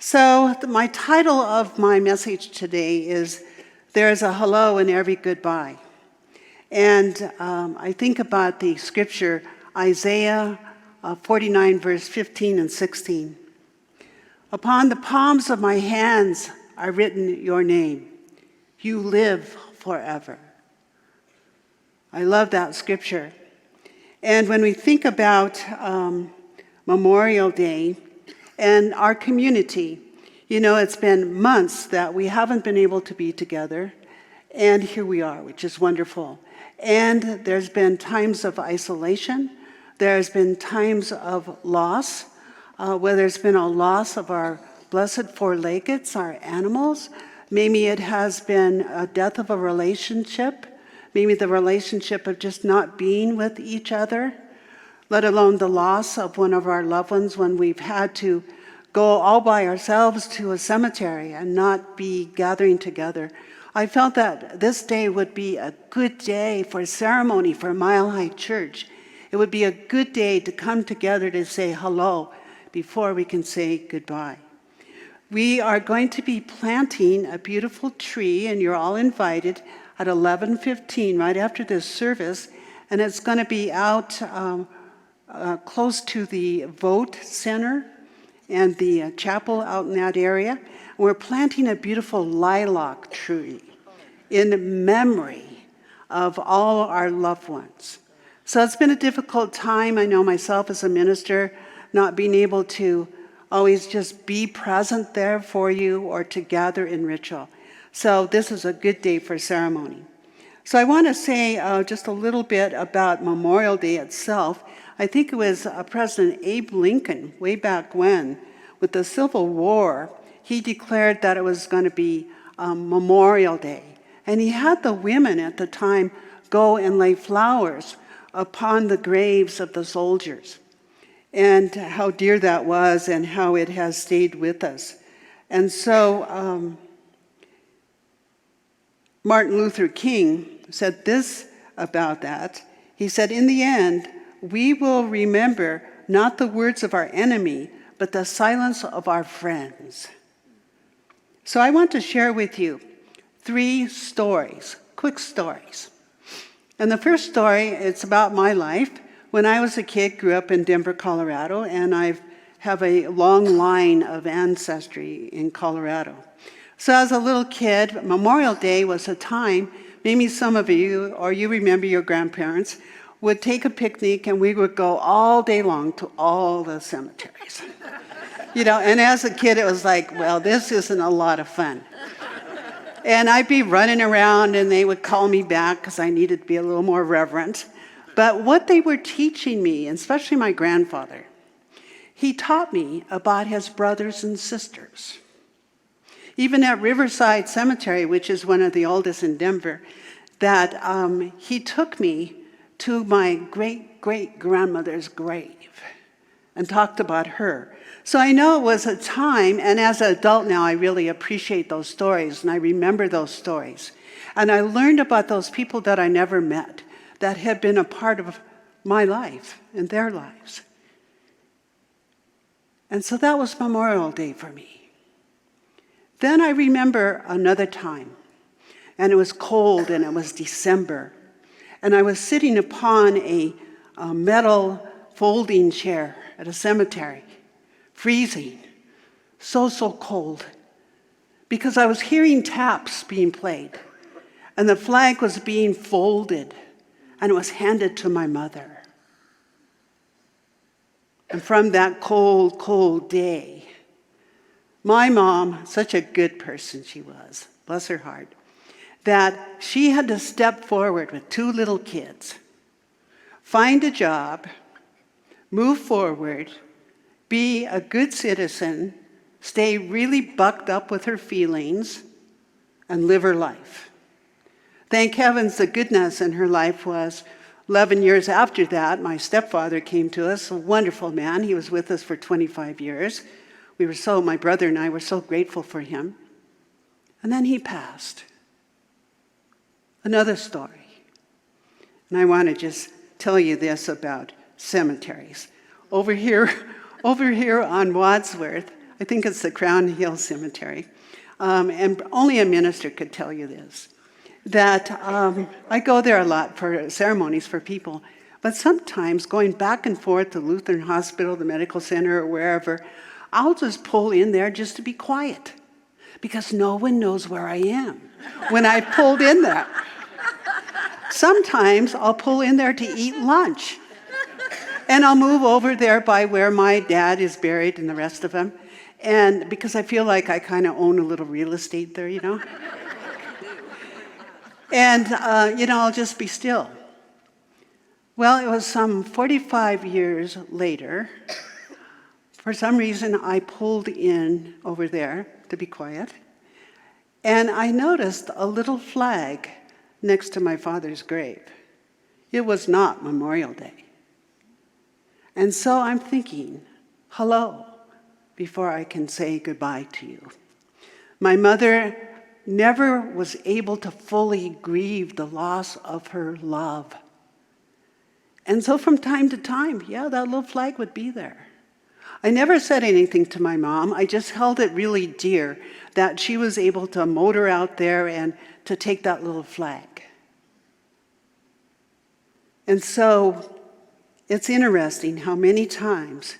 So my title of my message today is There is a Hello in Every Goodbye. And I think about the scripture, Isaiah 49, verse 15 and 16. Upon the palms of my hands I've written your name. You live forever. I love that scripture. And when we think about Memorial Day and our community, you know, it's been months that we haven't been able to be together, and here we are, which is wonderful. And there's been times of isolation. There's been times of loss, where there's been a loss of our blessed four-leggeds, our animals. Maybe it has been a death of a relationship, maybe the relationship of just not being with each other, let alone the loss of one of our loved ones when we've had to go all by ourselves to a cemetery and not be gathering together. I felt that this day would be a good day for ceremony for Mile High Church. It would be a good day to come together to say hello before we can say goodbye. We are going to be planting a beautiful tree, and you're all invited at 11:15, right after this service, and it's going to be out close to the Vote Center and the chapel out in that area. We're planting a beautiful lilac tree in memory of all our loved ones. So it's been a difficult time, I know myself as a minister, not being able to always just be present there for you or to gather in ritual. So this is a good day for ceremony. So I want to say just a little bit about Memorial Day itself. I think it was President Abe Lincoln, way back when, with the Civil War, he declared that it was going to be Memorial Day. And he had the women at the time go and lay flowers upon the graves of the soldiers, and how dear that was and how it has stayed with us. And so Martin Luther King said this about that. He said, in the end, we will remember not the words of our enemy, but the silence of our friends. So I want to share with you 3 stories, quick stories. And the first story, it's about my life. When I was a kid, grew up in Denver, Colorado, and I have a long line of ancestry in Colorado. So as a little kid, Memorial Day was a time, maybe some of you, or you remember your grandparents, would take a picnic and we would go all day long to all the cemeteries. You know, and as a kid it was like, well, this isn't a lot of fun. And I'd be running around and they would call me back because I needed to be a little more reverent. But what they were teaching me, and especially my grandfather, he taught me about his brothers and sisters. Even at Riverside Cemetery, which is one of the oldest in Denver, that he took me to my great-great-grandmother's grave and talked about her. So I know it was a time, and as an adult now, I really appreciate those stories, and I remember those stories. And I learned about those people that I never met, that had been a part of my life and their lives. And so that was Memorial Day for me. Then I remember another time, and it was cold, and it was December, and I was sitting upon a metal folding chair at a cemetery, freezing, so cold, because I was hearing taps being played, and the flag was being folded, and it was handed to my mother. And from that cold, cold day, my mom, such a good person she was, bless her heart, that she had to step forward with 2 little kids, find a job, move forward, be a good citizen, stay really bucked up with her feelings, and live her life. Thank heavens the goodness in her life was 11 years after that, my stepfather came to us, a wonderful man. He was with us for 25 years. My brother and I were so grateful for him. And then he passed. Another story. And I want to just tell you this about cemeteries. Over here on Wadsworth, I think it's the Crown Hill Cemetery. And only a minister could tell you this, that I go there a lot for ceremonies for people. But sometimes going back and forth to Lutheran Hospital, the medical center, or wherever, I'll just pull in there just to be quiet because no one knows where I am when I've pulled in there. Sometimes I'll pull in there to eat lunch. And I'll move over there by where my dad is buried and the rest of them. And because I feel like I kind of own a little real estate there, And, I'll just be still. Well, it was some 45 years later. For some reason, I pulled in over there to be quiet. And I noticed a little flag next to my father's grave. It was not Memorial Day. And so I'm thinking, hello, before I can say goodbye to you. My mother never was able to fully grieve the loss of her love. And so from time to time, that little flag would be there. I never said anything to my mom. I just held it really dear that she was able to motor out there and to take that little flag. And so it's interesting how many times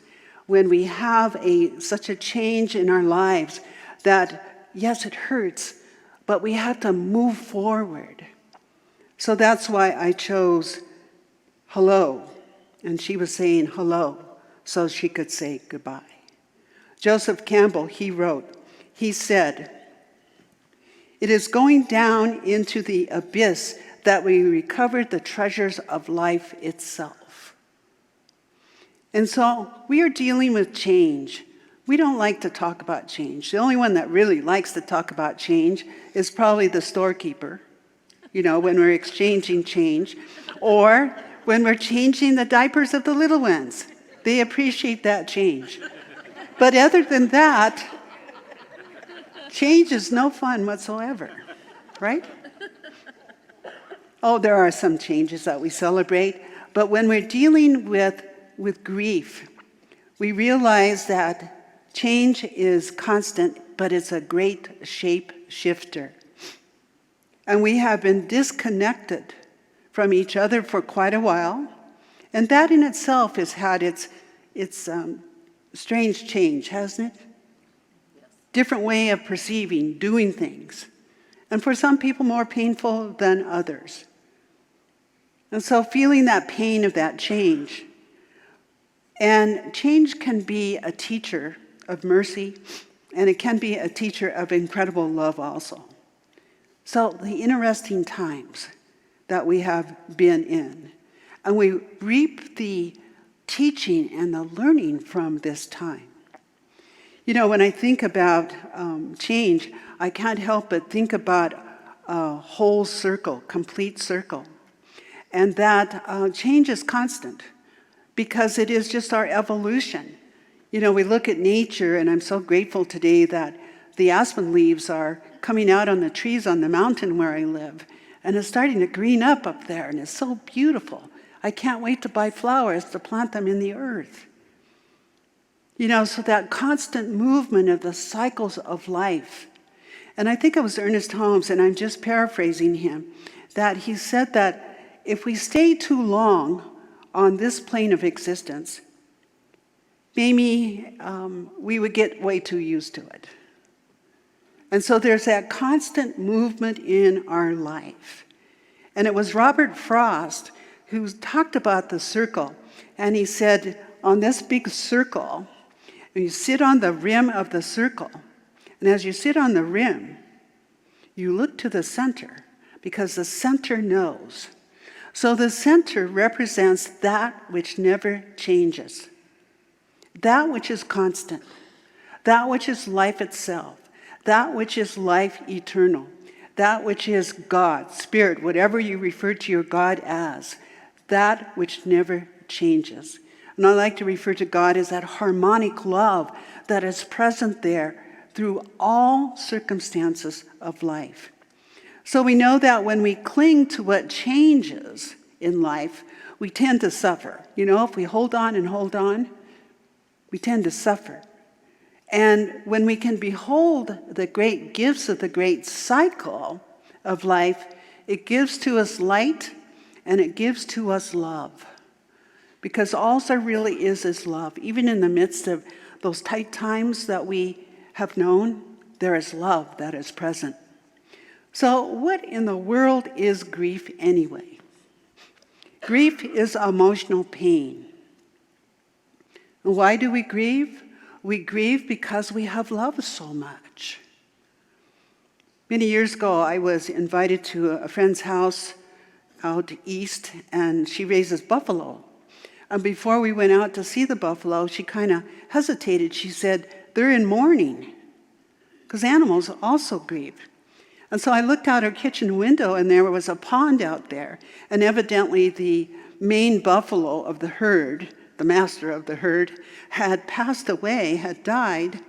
when we have such a change in our lives that, yes, it hurts, but we have to move forward. So that's why I chose hello. And she was saying hello so she could say goodbye. Joseph Campbell, he said, "It is going down into the abyss that we recover the treasures of life itself." And so we are dealing with change. We don't like to talk about change. The only one that really likes to talk about change is probably the storekeeper, when we're exchanging change, or when we're changing the diapers of the little ones. They appreciate that change. But other than that, change is no fun whatsoever, right? Oh, there are some changes that we celebrate, but when we're dealing with grief, we realize that change is constant, but it's a great shape shifter. And we have been disconnected from each other for quite a while, and that in itself has had its strange change, hasn't it? Yes. Different way of perceiving, doing things, and for some people more painful than others. And so feeling that pain of that change. And change can be a teacher of mercy, and it can be a teacher of incredible love also. So the interesting times that we have been in, and we reap the teaching and the learning from this time. When I think about change, I can't help but think about a whole circle, complete circle. And that change is constant because it is just our evolution. We look at nature, and I'm so grateful today that the aspen leaves are coming out on the trees on the mountain where I live, and it's starting to green up there, and it's so beautiful. I can't wait to buy flowers to plant them in the earth. So that constant movement of the cycles of life. And I think it was Ernest Holmes, and I'm just paraphrasing him, that he said that if we stay too long on this plane of existence, maybe we would get way too used to it. And so there's that constant movement in our life. And it was Robert Frost who talked about the circle. And he said, on this big circle, you sit on the rim of the circle. And as you sit on the rim, you look to the center, because the center knows. So the center represents that which never changes, that which is constant, that which is life itself, that which is life eternal, that which is God, Spirit, whatever you refer to your God as, that which never changes. And I like to refer to God as that harmonic love that is present there through all circumstances of life. So we know that when we cling to what changes in life, we tend to suffer. If we hold on and hold on, we tend to suffer. And when we can behold the great gifts of the great cycle of life, it gives to us light and it gives to us love. Because all there really is love. Even in the midst of those tight times that we have known, there is love that is present. So what in the world is grief anyway? Grief is emotional pain. And why do we grieve? We grieve because we have loved so much. Many years ago, I was invited to a friend's house out east, and she raises buffalo. And before we went out to see the buffalo, she kind of hesitated. She said, "They're in mourning," because animals also grieve. And so I looked out her kitchen window, and there was a pond out there. And evidently the main buffalo of the herd, the master of the herd, had passed away, had died.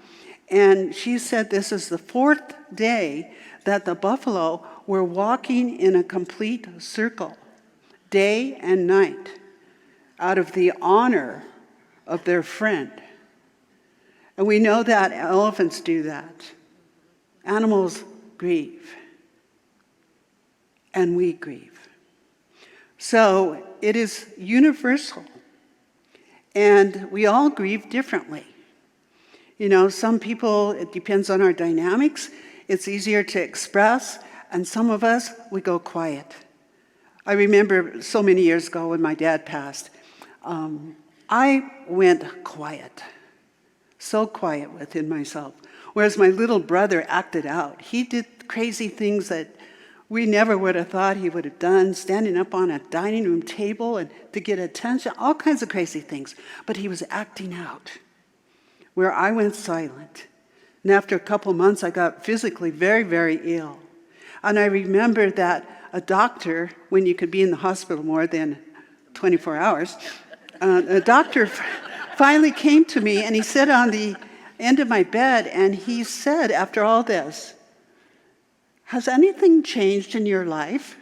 And she said this is the 4th day that the buffalo were walking in a complete circle, day and night, out of the honor of their friend. And we know that elephants do that. Animals grieve. And we grieve. So it is universal. And we all grieve differently. You know, some people, it depends on our dynamics. It's easier to express. And some of us, we go quiet. I remember so many years ago when my dad passed, I went quiet. So quiet within myself. Whereas my little brother acted out. He did crazy things that we never would have thought he would have done, standing up on a dining room table and to get attention, all kinds of crazy things. But he was acting out, where I went silent. And after a couple months, I got physically very, very ill. And I remember that a doctor, when you could be in the hospital more than 24 hours, a doctor finally came to me, and he sat on the end of my bed, and he said, after all this, "Has anything changed in your life?"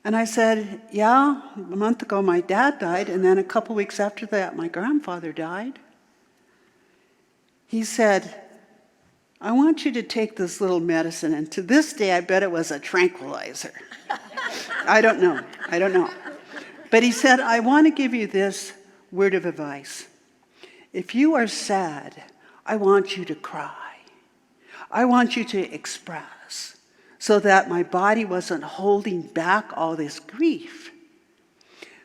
And I said, "Yeah, a month ago my dad died, and then a couple weeks after that my grandfather died." He said, "I want you to take this little medicine," and to this day I bet it was a tranquilizer. I don't know. But he said, "I want to give you this word of advice. If you are sad, I want you to cry. I want you to express, so that my body wasn't holding back all this grief."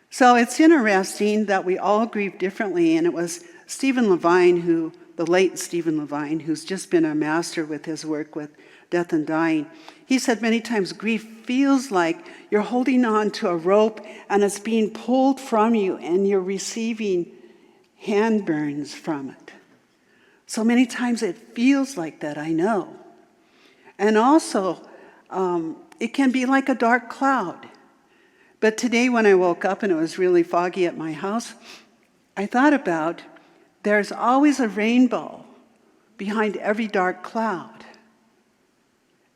So it's interesting that we all grieve differently, and it was Stephen Levine, the late Stephen Levine, who's just been a master with his work with death and dying. He said many times grief feels like you're holding on to a rope and it's being pulled from you and you're receiving hand burns from it. So many times it feels like that, I know. And also, it can be like a dark cloud. But today when I woke up and it was really foggy at my house, I thought about there's always a rainbow behind every dark cloud.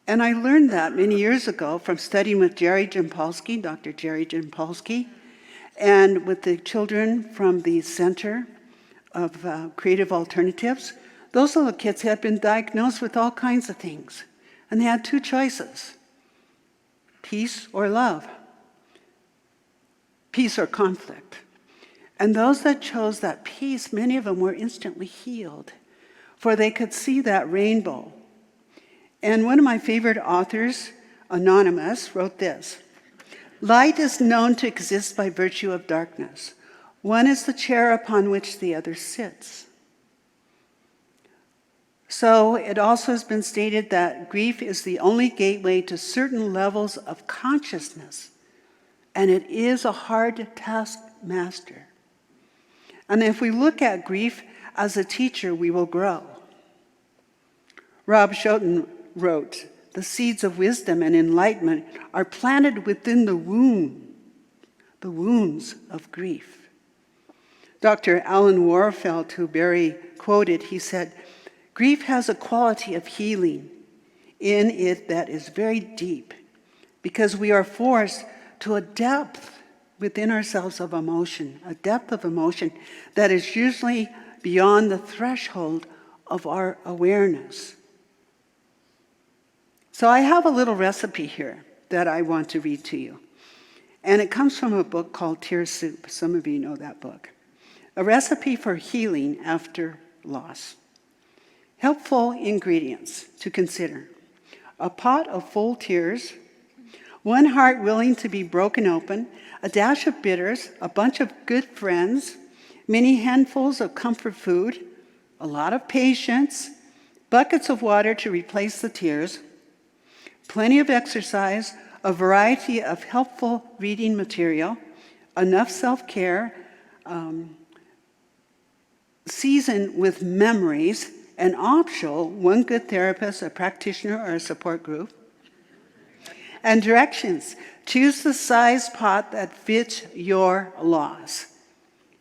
And I learned that many years ago from studying with Jerry Jampolsky, Dr. Jerry Jampolsky, and with the children from the Center of Creative Alternatives. Those little kids had been diagnosed with all kinds of things. And they had 2 choices: peace or love, peace or conflict. And those that chose that peace, many of them were instantly healed, for they could see that rainbow. And one of my favorite authors, Anonymous, wrote this: "Light is known to exist by virtue of darkness. One is the chair upon which the other sits." So it also has been stated that grief is the only gateway to certain levels of consciousness, and it is a hard taskmaster. And if we look at grief as a teacher, we will grow. Rob Schouten wrote, "The seeds of wisdom and enlightenment are planted within the wounds of grief." Dr. Alan Warfeld, who Barry quoted, he said, "Grief has a quality of healing in it that is very deep, because we are forced to a depth within ourselves of emotion, a depth of emotion that is usually beyond the threshold of our awareness. So I have a little recipe here that I want to read to you. And it comes from a book called Tear Soup. Some of you know that book. A recipe for healing after loss. Helpful ingredients to consider. A pot of full tears, one heart willing to be broken open, a dash of bitters, a bunch of good friends, many handfuls of comfort food, a lot of patience, buckets of water to replace the tears, plenty of exercise, a variety of helpful reading material, enough self-care, seasoned with memories, and optional, one good therapist, a practitioner, or a support group. And directions. Choose the size pot that fits your loss.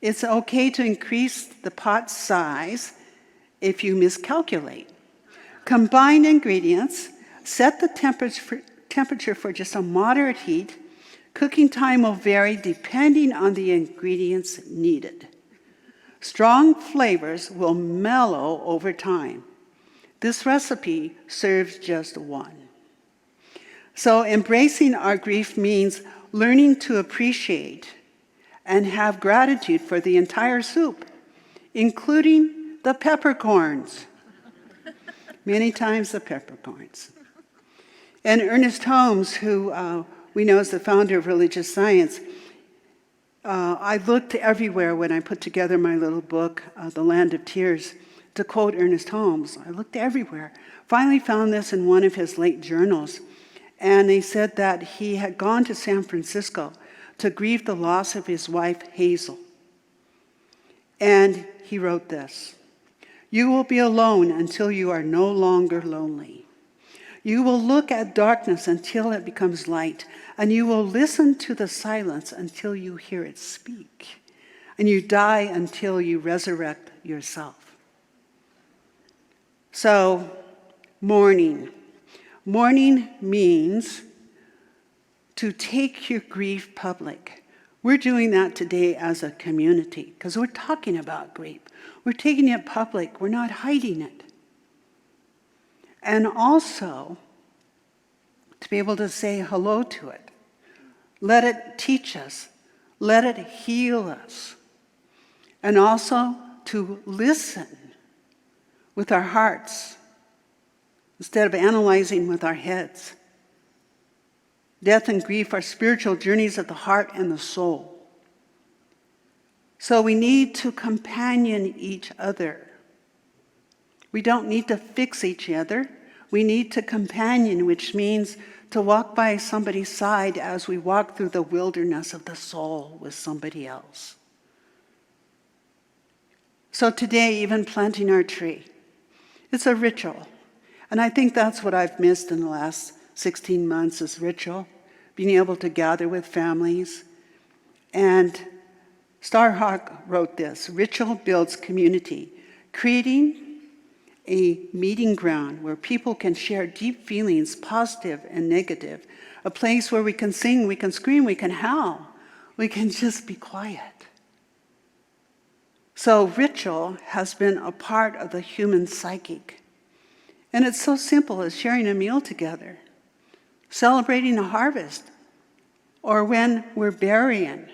It's okay to increase the pot size if you miscalculate. Combine ingredients. Set the temperature for just a moderate heat. Cooking time will vary depending on the ingredients needed. Strong flavors will mellow over time. This recipe serves just one. So embracing our grief means learning to appreciate and have gratitude for the entire soup, including the peppercorns. Many times the peppercorns. And Ernest Holmes, who we know is the founder of religious science, I looked everywhere when I put together my little book, The Land of Tears, to quote Ernest Holmes. I looked everywhere. Finally found this in one of his late journals. And they said that he had gone to San Francisco to grieve the loss of his wife, Hazel. And he wrote this: "You will be alone until you are no longer lonely. You will look at darkness until it becomes light, and you will listen to the silence until you hear it speak, and you die until you resurrect yourself." So, mourning. Mourning means to take your grief public. We're doing that today as a community because we're talking about grief. We're taking it public. We're not hiding it. And also to be able to say hello to it. Let it teach us. Let it heal us. And also to listen with our hearts instead of analyzing with our heads. Death and grief are spiritual journeys of the heart and the soul. So we need to companion each other. We don't need to fix each other. We need to companion, which means to walk by somebody's side as we walk through the wilderness of the soul with somebody else. So today, even planting our tree, it's a ritual. And I think that's what I've missed in the last 16 months is ritual, being able to gather with families. And Starhawk wrote this: "Ritual builds community, creating a meeting ground where people can share deep feelings, positive and negative, a place where we can sing, we can scream, we can howl, we can just be quiet." So ritual has been a part of the human psychic. And it's so simple as sharing a meal together, celebrating a harvest, or when we're burying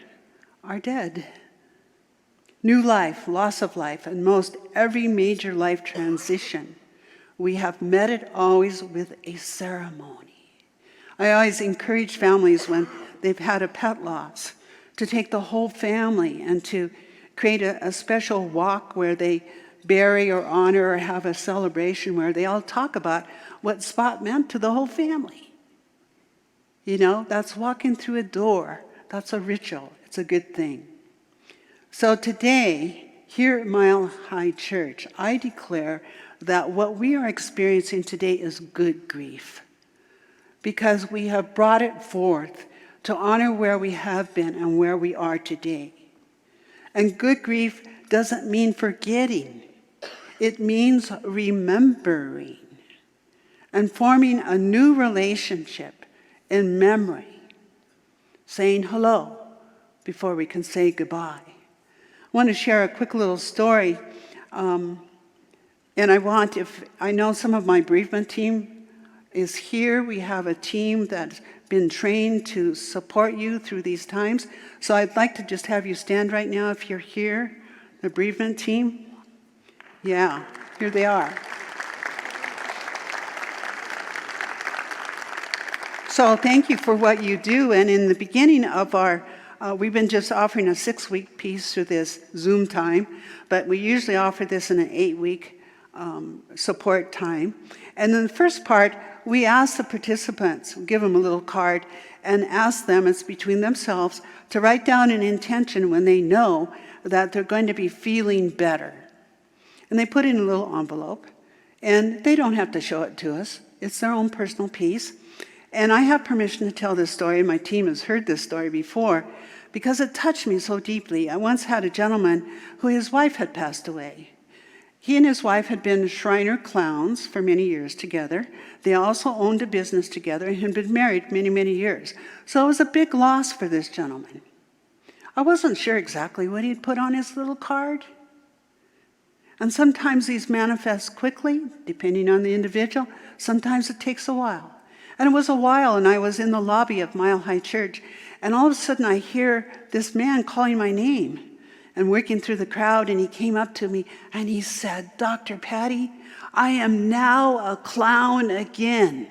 our dead. New life, loss of life, and most every major life transition, we have met it always with a ceremony. I always encourage families when they've had a pet loss to take the whole family and to create a special walk where they bury or honor or have a celebration where they all talk about what Spot meant to the whole family. You know, that's walking through a door. That's a ritual. It's a good thing. So today, here at Mile High Church, I declare that what we are experiencing today is good grief, because we have brought it forth to honor where we have been and where we are today. And good grief doesn't mean forgetting. It means remembering and forming a new relationship in memory, saying hello before we can say goodbye. I want to share a quick little story. In And I know some of my bereavement team is here. We have a team that's been trained to support you through these times. So I'd like to just have you stand right now if you're here, the bereavement team. Yeah, here they are. So thank you for what you do. And in the beginning of we've been just offering a 6-week piece through this Zoom time, but we usually offer this in an 8-week support time. And in the first part, we ask the participants, give them a little card, and ask them, it's between themselves, to write down an intention when they know that they're going to be feeling better. And they put it in a little envelope, and they don't have to show it to us. It's their own personal piece. And I have permission to tell this story, and my team has heard this story before, because it touched me so deeply. I once had a gentleman who his wife had passed away. He and his wife had been Shriner clowns for many years together. They also owned a business together and had been married many, many years. So it was a big loss for this gentleman. I wasn't sure exactly what he'd put on his little card. And sometimes these manifest quickly, depending on the individual. Sometimes it takes a while. And it was a while, and I was in the lobby of Mile High Church, and all of a sudden I hear this man calling my name and working through the crowd, and he came up to me and he said, "Dr. Patty, I am now a clown again."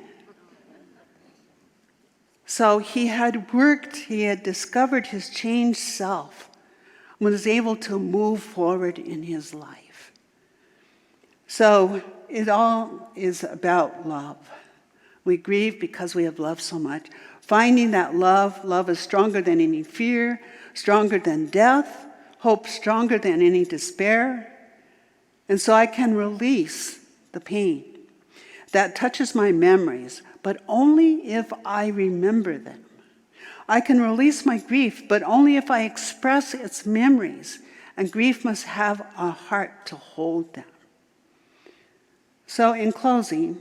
So he had discovered his changed self, and was able to move forward in his life. So it all is about love. We grieve because we have loved so much. Finding that love is stronger than any fear, stronger than death, hope stronger than any despair. And so I can release the pain that touches my memories, but only if I remember them. I can release my grief, but only if I express its memories, and grief must have a heart to hold them. So in closing,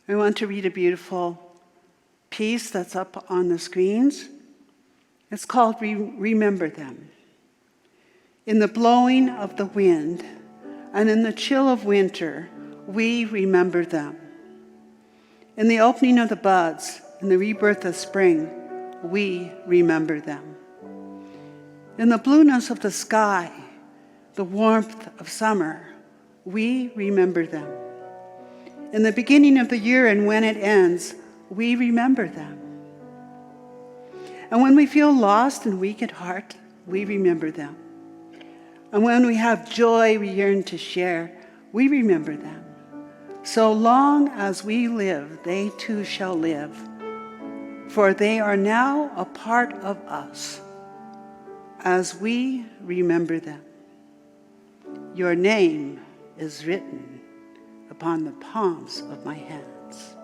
I want to read a beautiful piece that's up on the screens. It's called Remember Them. In the blowing of the wind and in the chill of winter, we remember them. In the opening of the buds and the rebirth of spring, we remember them. In the blueness of the sky, the warmth of summer, we remember them. In the beginning of the year and when it ends, we remember them. And when we feel lost and weak at heart, we remember them. And when we have joy we yearn to share, we remember them. So long as we live, they too shall live, for they are now a part of us as we remember them. Your name is written upon the palms of my hands.